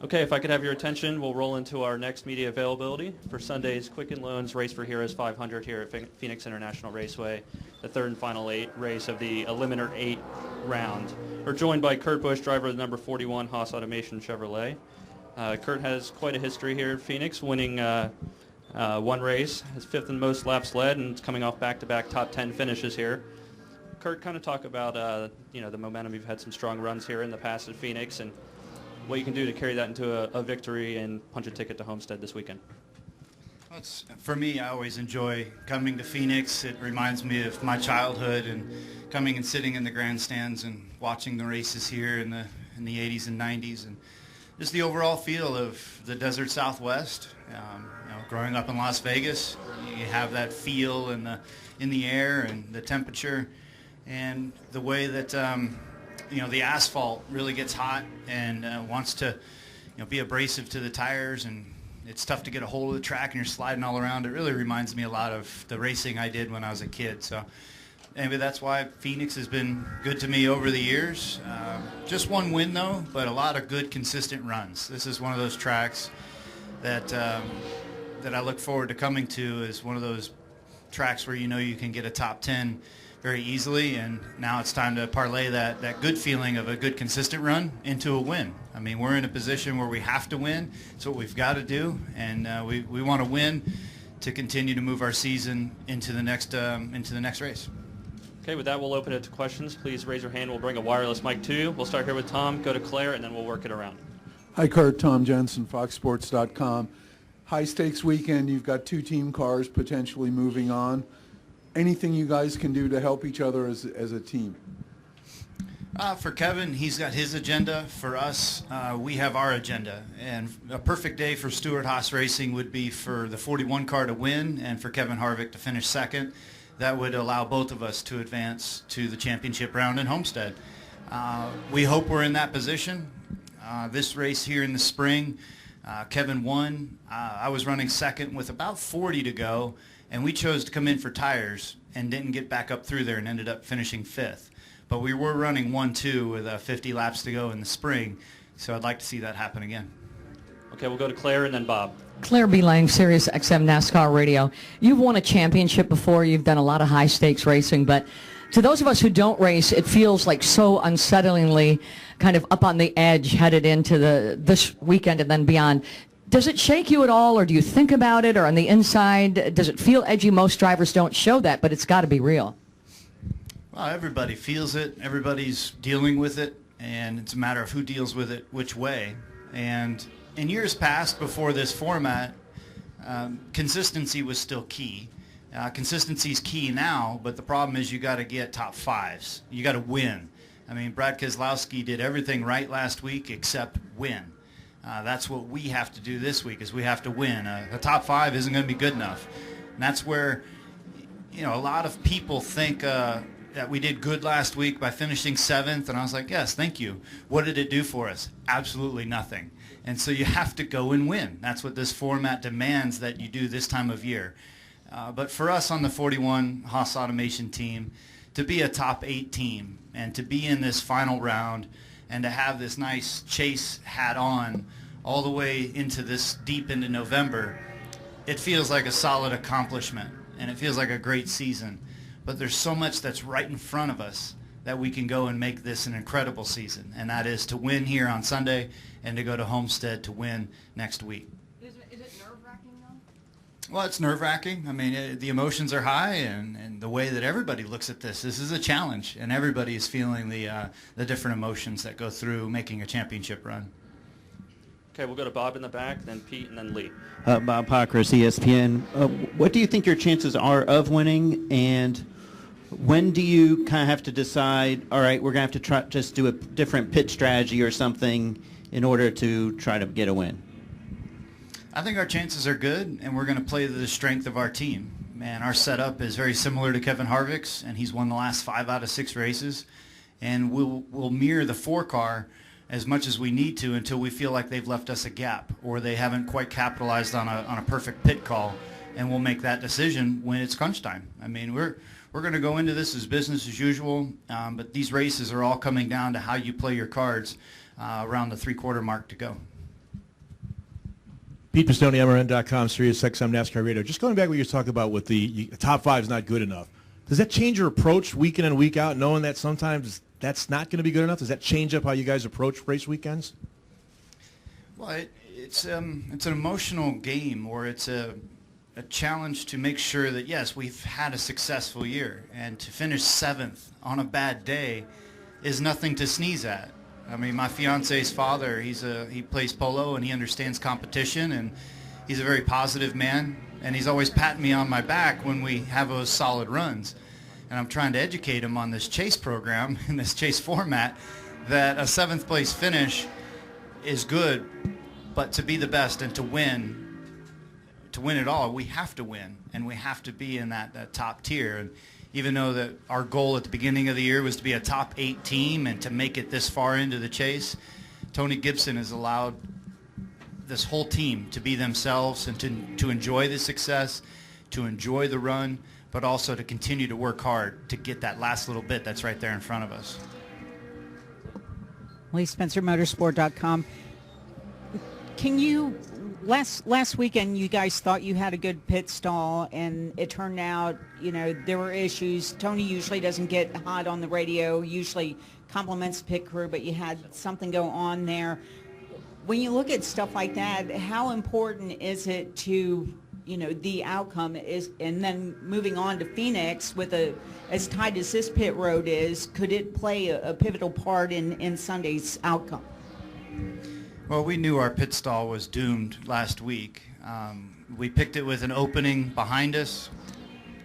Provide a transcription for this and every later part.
Okay, if I could have your attention, we'll roll into our next media availability for Sunday's Quicken Loans Race for Heroes 500 here at Phoenix International Raceway, the third and final race of the Eliminator 8 round. We're joined by Kurt Busch, driver of the number 41 Haas Automation Chevrolet. Kurt has quite a history here at Phoenix, winning one race, his fifth and most laps led, and it's coming off back-to-back top 10 finishes here. Kurt, kind of talk about the momentum. You've had some strong runs here in the past at Phoenix, and what you can do to carry that into a victory and punch a ticket to Homestead this weekend. Well, for me, I always enjoy coming to Phoenix. It reminds me of my childhood and coming and sitting in the grandstands and watching the races here in the 80s and 90s, and just the overall feel of the desert Southwest. Growing up in Las Vegas, you have that feel in the air and the temperature, and the way that the asphalt really gets hot and wants to be abrasive to the tires, and it's tough to get a hold of the track and you're sliding all around. It really reminds me a lot of the racing I did when I was a kid. So anyway, that's why Phoenix has been good to me over the years. Just one win though, but a lot of good consistent runs. This is one of those tracks that I look forward to coming to, is one of those tracks where you can get a top 10 very easily, and now it's time to parlay that good feeling of a good consistent run into a win. I mean, we're in a position where we have to win. It's what we've got to do, and we want to win to continue to move our season into the next race. Okay, with that, we'll open it to questions. Please raise your hand. We'll bring a wireless mic to you. We'll start here with Tom, go to Claire, and then we'll work it around. Hi, Kurt. Tom Jensen, FoxSports.com. High stakes weekend. You've got two team cars potentially moving on. Anything you guys can do to help each other as a team? For Kevin, he's got his agenda. For us, we have our agenda. And a perfect day for Stewart Haas Racing would be for the 41 car to win and for Kevin Harvick to finish second. That would allow both of us to advance to the championship round in Homestead. We hope we're in that position. This race here in the spring, Kevin won. I was running second with about 40 to go, and we chose to come in for tires and didn't get back up through there and ended up finishing fifth. But we were running 1-2 with 50 laps to go in the spring, so I'd like to see that happen again. Okay, we'll go to Claire and then Bob. Claire B. Lang, Sirius XM NASCAR Radio. You've won a championship before. You've done a lot of high-stakes racing, but to those of us who don't race, it feels like so unsettlingly kind of up on the edge headed into this weekend and then beyond. Does it shake you at all, or do you think about it, or on the inside, does it feel edgy? Most drivers don't show that, but it's got to be real. Well, everybody feels it. Everybody's dealing with it, and it's a matter of who deals with it which way. And in years past, before this format, consistency was still key. Consistency is key now, but the problem is you got to get top fives. You got to win. I mean, Brad Keselowski did everything right last week except win. That's what we have to do this week, is we have to win. A top five isn't going to be good enough. And that's where, a lot of people think that we did good last week by finishing seventh, and I was like, yes, thank you. What did it do for us? Absolutely nothing. And so you have to go and win. That's what this format demands that you do this time of year. But for us on the 41 Haas Automation team, to be a top 8 team and to be in this final round and to have this nice chase hat on all the way into this deep into November, it feels like a solid accomplishment and it feels like a great season. But there's so much that's right in front of us that we can go and make this an incredible season, and that is to win here on Sunday and to go to Homestead to win next week. Is it nerve-wracking, though? Well, it's nerve-wracking. I mean, the emotions are high, and the way that everybody looks at this is a challenge, and everybody is feeling the different emotions that go through making a championship run. Okay, we'll go to Bob in the back, then Pete, and then Lee. Bob Pockris, ESPN. What do you think your chances are of winning, and when do you kind of have to decide, all right, we're going to have to try just do a different pit strategy or something in order to try to get a win? I think our chances are good, and we're going to play to the strength of our team. Man, our setup is very similar to Kevin Harvick's, and he's won the last 5 out of 6 races. And we'll mirror the 4-car as much as we need to until we feel like they've left us a gap or they haven't quite capitalized on a perfect pit call, and we'll make that decision when it's crunch time. I mean, we're going to go into this as business as usual, but these races are all coming down to how you play your cards around the 3/4 mark to go. Pete Pistone, MRN.com, Sirius XM NASCAR Radio. Just going back to what you were talking about with the top five is not good enough. Does that change your approach week in and week out, knowing that sometimes that's not going to be good enough? Does that change up how you guys approach race weekends? Well, it's an emotional game, or it's a challenge to make sure that, yes, we've had a successful year, and to finish 7th on a bad day is nothing to sneeze at. I mean, my fiance's father, he plays polo and he understands competition, and he's a very positive man, and he's always patting me on my back when we have those solid runs. And I'm trying to educate him on this chase program and this chase format, that a 7th place finish is good, but to be the best and to win it all, we have to win, and we have to be in that top tier. And even though that our goal at the beginning of the year was to be a top 8 team and to make it this far into the chase, Tony Gibson has allowed this whole team to be themselves and to enjoy the success, to enjoy the run, but also to continue to work hard to get that last little bit that's right there in front of us. Lee Spencer, Motorsport.com. Can you, last weekend you guys thought you had a good pit stall, and it turned out, there were issues. Tony usually doesn't get hot on the radio, usually compliments the pit crew, but you had something go on there. When you look at stuff like that, how important is it to, the outcome is, and then moving on to Phoenix with as tight as this pit road is, could it play a pivotal part in Sunday's outcome? Well, we knew our pit stall was doomed last week. We picked it with an opening behind us,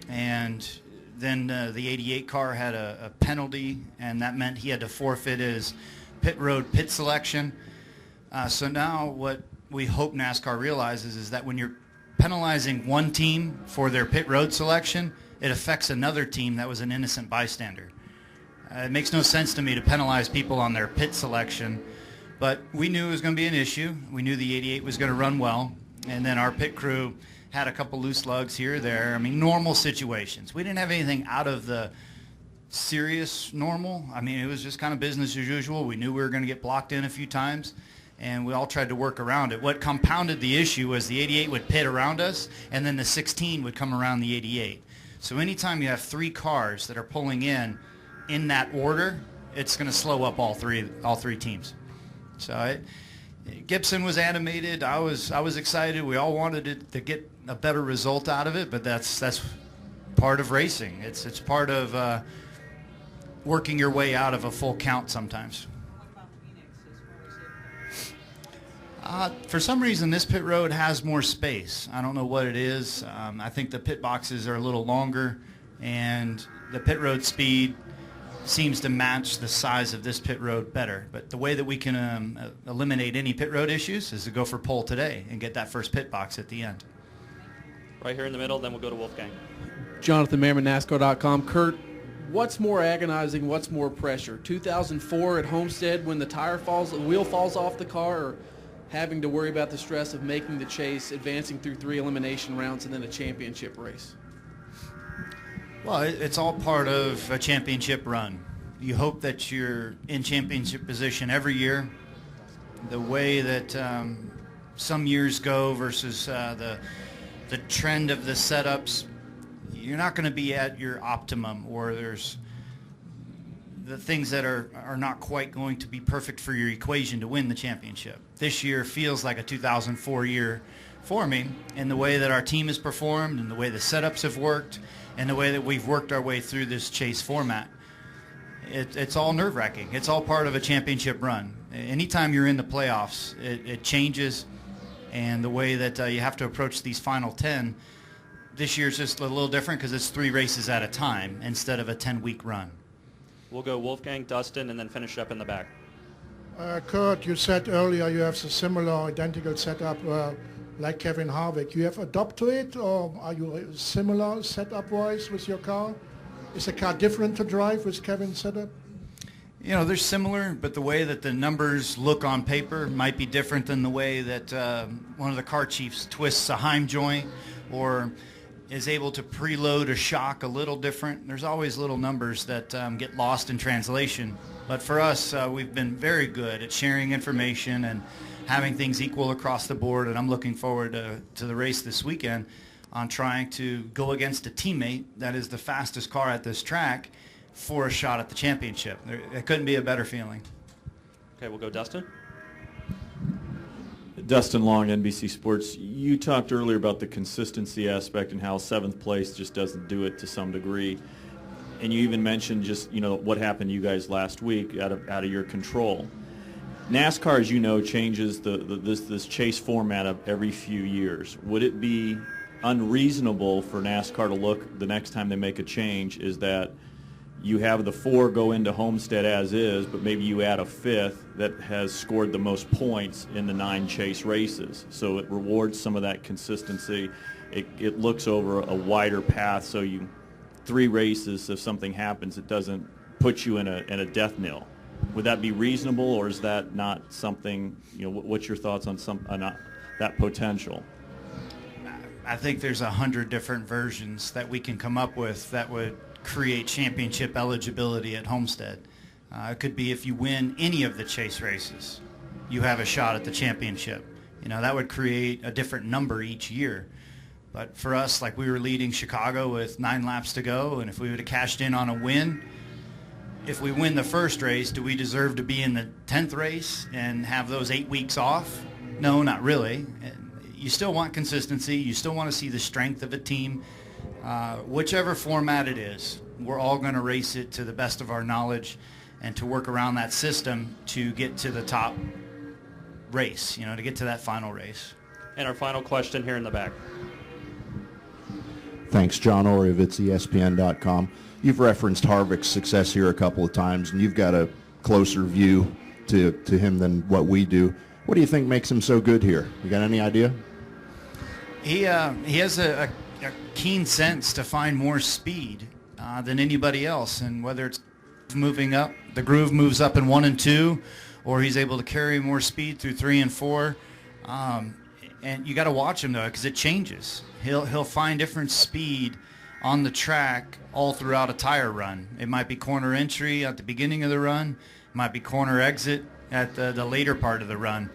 and then the 88 car had a penalty, and that meant he had to forfeit his pit road pit selection. So now what we hope NASCAR realizes is that when you're penalizing one team for their pit road selection, it affects another team that was an innocent bystander. It makes no sense to me to penalize people on their pit selection, but we knew it was going to be an issue. We knew the 88 was going to run well, and then our pit crew had a couple loose lugs here or there. I mean, normal situations. We didn't have anything out of the serious normal. I mean, it was just kind of business as usual. We knew we were going to get blocked in a few times, and we all tried to work around it. What compounded the issue was the 88 would pit around us, and then the 16 would come around the 88. So anytime you have 3 cars that are pulling in that order, it's going to slow up all three teams. So Gibson was animated. I was excited. We all wanted to get a better result out of it, but that's part of racing. It's part of working your way out of a full count sometimes. For some reason, this pit road has more space. I don't know what it is. I think the pit boxes are a little longer, and the pit road speed seems to match the size of this pit road better. But the way that we can eliminate any pit road issues is to go for pole today and get that first pit box at the end. Right here in the middle, then we'll go to Wolfgang. Jonathan Merriman, NASCAR.com. Kurt, what's more agonizing, what's more pressure? 2004 at Homestead when the wheel falls off the car, or having to worry about the stress of making the chase, advancing through 3 elimination rounds, and then a championship race? Well, it's all part of a championship run. You hope that you're in championship position every year. The way that some years go versus the trend of the setups, you're not going to be at your optimum, or there's the things that are not quite going to be perfect for your equation to win the championship. This year feels like a 2004 year for me, in the way that our team has performed, and the way the setups have worked, and the way that we've worked our way through this chase format. It's all nerve-wracking. It's all part of a championship run. Anytime you're in the playoffs, it changes, and the way that you have to approach these final 10, this year's just a little different because it's 3 races at a time instead of a 10-week run. We'll go Wolfgang, Dustin, and then finish up in the back. Kurt, you said earlier you have a similar, identical setup like Kevin Harvick. You have adopted to it, or are you similar setup-wise with your car? Is the car different to drive with Kevin's setup? You know, they're similar, but the way that the numbers look on paper might be different than the way that one of the car chiefs twists a Heim joint or is able to preload a shock a little different. There's always little numbers that get lost in translation. But for us, we've been very good at sharing information and having things equal across the board, and I'm looking forward to the race this weekend on trying to go against a teammate that is the fastest car at this track for a shot at the championship. It couldn't be a better feeling. Okay, we'll go Dustin. Dustin Long, NBC Sports. You talked earlier about the consistency aspect and how 7th place just doesn't do it to some degree. And you even mentioned just, what happened to you guys last week out of your control. NASCAR, as you know, changes this chase format of every few years. Would it be unreasonable for NASCAR to look the next time they make a change is that you have the 4 go into Homestead as is, but maybe you add a 5th that has scored the most points in the 9 chase races. So it rewards some of that consistency. It looks over a wider path, so 3 races, if something happens, it doesn't put you in a death knell. Would that be reasonable, or is that not something, what's your thoughts on that potential? I think there's 100 different versions that we can come up with that would create championship eligibility at Homestead. It could be if you win any of the chase races, you have a shot at the championship. That would create a different number each year. But for us, like we were leading Chicago with 9 laps to go, and if we would have cashed in on a win, if we win the first race, do we deserve to be in the 10th race and have those 8 weeks off? No, not really. You still want consistency. You still want to see the strength of a team. Whichever format it is, we're all going to race it to the best of our knowledge and to work around that system to get to the top race, to get to that final race. And our final question here in the back. Thanks, John Orovitz, ESPN.com. You've referenced Harvick's success here a couple of times, and you've got a closer view to him than what we do. What do you think makes him so good here? You got any idea? He has a keen sense to find more speed than anybody else, and whether it's moving up, the groove moves up in 1 and 2, or he's able to carry more speed through 3 and 4. And you got to watch him though, because it changes. He'll find different speed on the track all throughout a tire run. It might be corner entry at the beginning of the run, it might be corner exit at the later part of the run.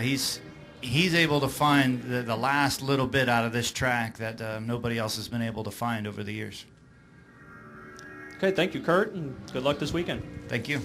He's able to find the last little bit out of this track that nobody else has been able to find over the years. Okay, thank you, Kurt, and good luck this weekend. Thank you.